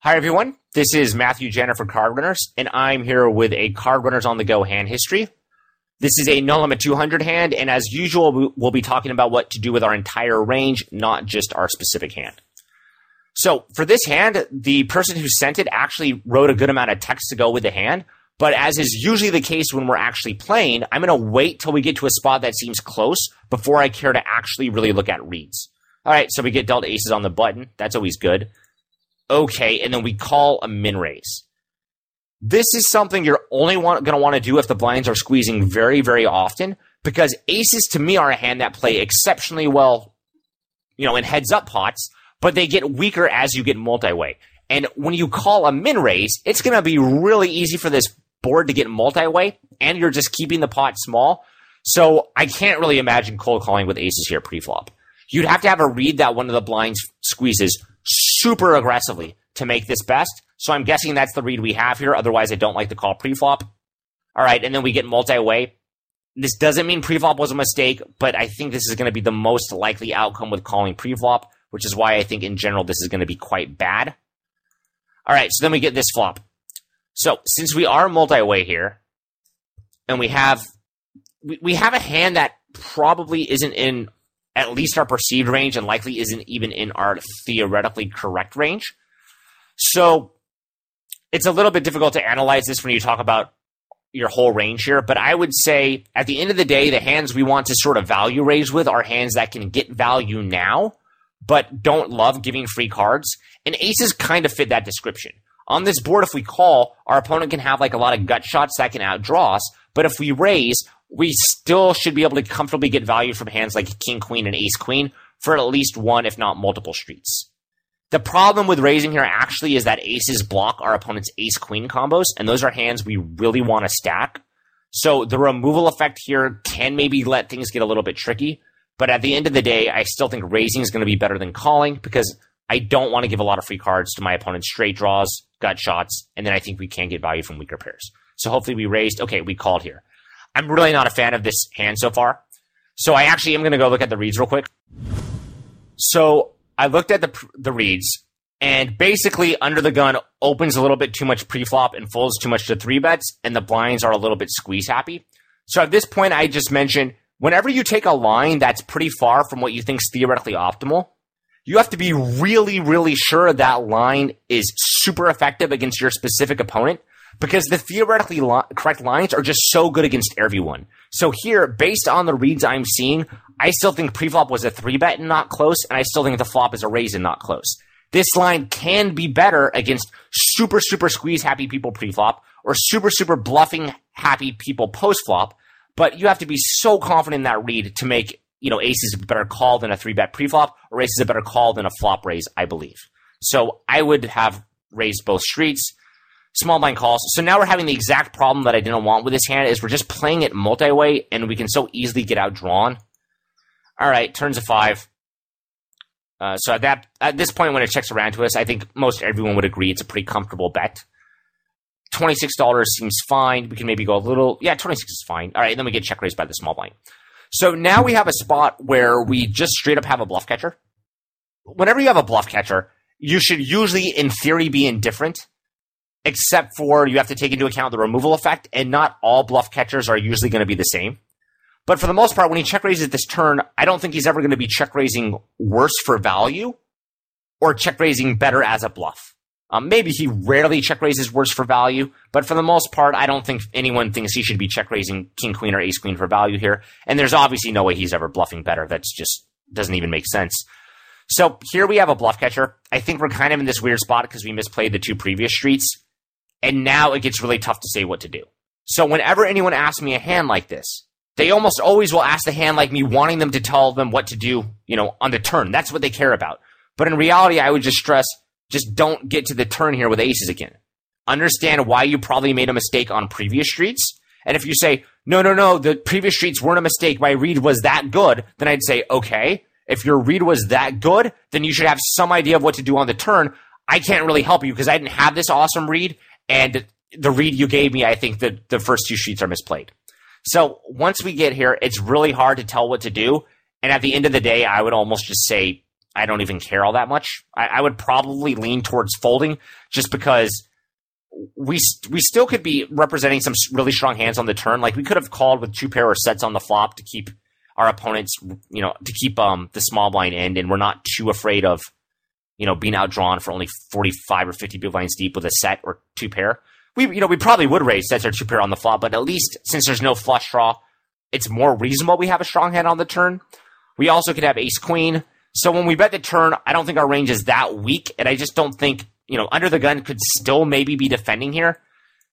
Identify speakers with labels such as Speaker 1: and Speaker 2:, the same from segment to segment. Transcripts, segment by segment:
Speaker 1: Hi, everyone. This is Matthew Jenner for Card Runners, and I'm here with a Card Runners on the Go hand history. This is a no limit 200 hand, and as usual, we'll be talking about what to do with our entire range, not just our specific hand. So for this hand, the person who sent it actually wrote a good amount of text to go with the hand, but as is usually the case when we're actually playing, I'm going to wait till we get to a spot that seems close before I care to actually really look at reads. All right, so we get dealt aces on the button. That's always good. Okay, and then we call a min raise. This is something you're only going to want to do if the blinds are squeezing very, very often, because aces to me are a hand that play exceptionally well, in heads-up pots, but they get weaker as you get multi-way. And when you call a min raise, it's going to be really easy for this board to get multi-way, and you're just keeping the pot small. So I can't really imagine cold calling with aces here pre-flop. You'd have to have a read that one of the blinds squeezes super aggressively to make this best. So I'm guessing that's the read we have here. Otherwise, I don't like to call pre-flop. All right, and then we get multi-way. This doesn't mean pre-flop was a mistake, but I think this is going to be the most likely outcome with calling pre-flop, which is why I think in general this is going to be quite bad. All right, so then we get this flop. So since we are multi-way here, and we have a hand that probably isn't in at least our perceived range and likely isn't even in our theoretically correct range. So it's a little bit difficult to analyze this when you talk about your whole range here, but I would say at the end of the day, the hands we want to sort of value raise with are hands that can get value now, but don't love giving free cards. And aces kind of fit that description. On this board, if we call, our opponent can have like a lot of gut shots that can outdraw us, but if we raise, we still should be able to comfortably get value from hands like king, queen, and ace, queen for at least one, if not multiple streets. The problem with raising here actually is that aces block our opponent's ace-queen combos, and those are hands we really want to stack. So the removal effect here can maybe let things get a little bit tricky, but at the end of the day, I still think raising is going to be better than calling because I don't want to give a lot of free cards to my opponent's straight draws, gut shots, and then I think we can get value from weaker pairs. So hopefully we raised. Okay, we called here. I'm really not a fan of this hand so far. So I actually am going to go look at the reads real quick. So I looked at the reads, and basically under the gun opens a little bit too much pre-flop and folds too much to 3-bets, and the blinds are a little bit squeeze happy. So at this point, I just mentioned, whenever you take a line that's pretty far from what you think is theoretically optimal, you have to be really, really sure that line is super effective against your specific opponent, because the theoretically correct lines are just so good against everyone. So here, based on the reads I'm seeing, I still think pre-flop was a 3-bet and not close, and I still think the flop is a raise and not close. This line can be better against super, super squeeze-happy people pre-flop or super, super bluffing-happy people post-flop, but you have to be so confident in that read to make, aces a better call than a 3-bet pre-flop or aces a better call than a flop raise, I believe. So I would have raised both streets. Small blind calls. So now we're having the exact problem that I didn't want with this hand is we're just playing it multi-way and we can so easily get outdrawn. All right, turns a 5. So at this point when it checks around to us, I think most everyone would agree it's a pretty comfortable bet. $26 seems fine. We can maybe go a little. Yeah, 26 is fine. All right, then we get check raised by the small blind. So now we have a spot where we just straight up have a bluff catcher. Whenever you have a bluff catcher, you should usually, in theory, be indifferent. Except for you have to take into account the removal effect, and not all bluff catchers are usually going to be the same. But for the most part, when he check raises this turn, I don't think he's ever going to be check raising worse for value or check raising better as a bluff. Maybe he rarely check raises worse for value, but for the most part, I don't think anyone thinks he should be check raising king, queen, or ace, queen for value here. And there's obviously no way he's ever bluffing better. That's just doesn't even make sense. So here we have a bluff catcher. I think we're kind of in this weird spot because we misplayed the two previous streets. And now it gets really tough to say what to do. So whenever anyone asks me a hand like this, they almost always will ask the hand like me, wanting them to tell them what to do, on the turn. That's what they care about. But in reality, I would just stress, just don't get to the turn here with aces again. Understand why you probably made a mistake on previous streets. And if you say, no, the previous streets weren't a mistake, my read was that good, then I'd say, okay, if your read was that good, then you should have some idea of what to do on the turn. I can't really help you because I didn't have this awesome read. And the read you gave me, I think that the first two sheets are misplayed. So once we get here, it's really hard to tell what to do. And at the end of the day, I would almost just say, I don't even care all that much. I would probably lean towards folding just because we still could be representing some really strong hands on the turn. Like we could have called with 2-pair or sets on the flop to keep our opponents, to keep the small blind end, and we're not too afraid of, being outdrawn for only 45 or 50 big blinds deep with a set or 2-pair. We probably would raise sets or 2-pair on the flop, but at least since there's no flush draw, it's more reasonable we have a strong hand on the turn. We also could have ace queen. So when we bet the turn, I don't think our range is that weak, and I just don't think, under the gun could still maybe be defending here.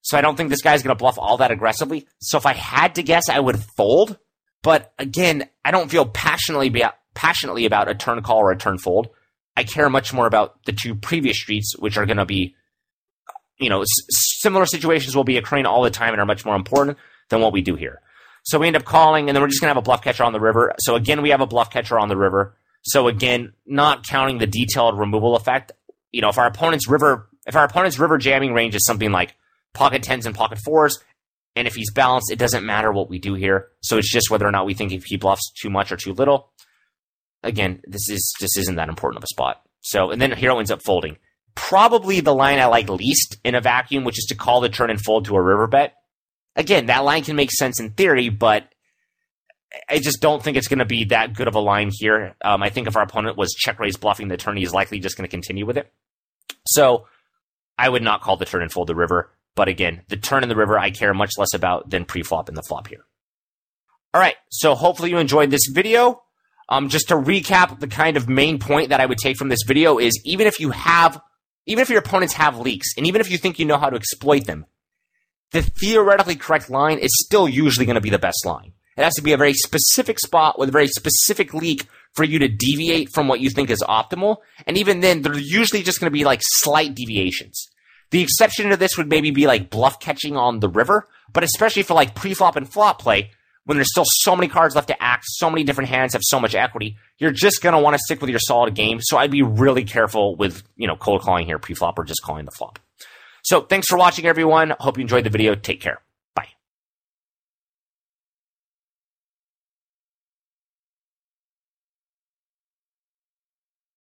Speaker 1: So I don't think this guy's going to bluff all that aggressively. So if I had to guess, I would fold. But again, I don't feel passionately about a turn call or a turn fold. I care much more about the two previous streets, which are going to be, similar situations will be occurring all the time and are much more important than what we do here. So we end up calling, and then we're just going to have a bluff catcher on the river. So again, we have a bluff catcher on the river. So again, not counting the detailed removal effect. If our opponent's river jamming range is something like pocket tens and pocket fours, and if he's balanced, it doesn't matter what we do here. So it's just whether or not we think if he bluffs too much or too little. Again, this isn't that important of a spot. So, and then hero ends up folding. Probably the line I like least in a vacuum, which is to call the turn and fold to a river bet. Again, that line can make sense in theory, but I just don't think it's going to be that good of a line here. I think if our opponent was check raise bluffing the turn, he's likely just going to continue with it. So I would not call the turn and fold the river. But again, the turn and the river I care much less about than pre-flop and the flop here. All right, so hopefully you enjoyed this video. Just to recap, the kind of main point that I would take from this video is even if your opponents have leaks, and even if you think you know how to exploit them, the theoretically correct line is still usually going to be the best line. It has to be a very specific spot with a very specific leak for you to deviate from what you think is optimal. And even then, they're usually just going to be like slight deviations. The exception to this would maybe be like bluff catching on the river, but especially for like pre-flop and flop play, when there's still so many cards left to act, so many different hands have so much equity, you're just going to want to stick with your solid game. So I'd be really careful with, cold calling here pre-flop or just calling the flop. So thanks for watching, everyone. Hope you enjoyed the video. Take care.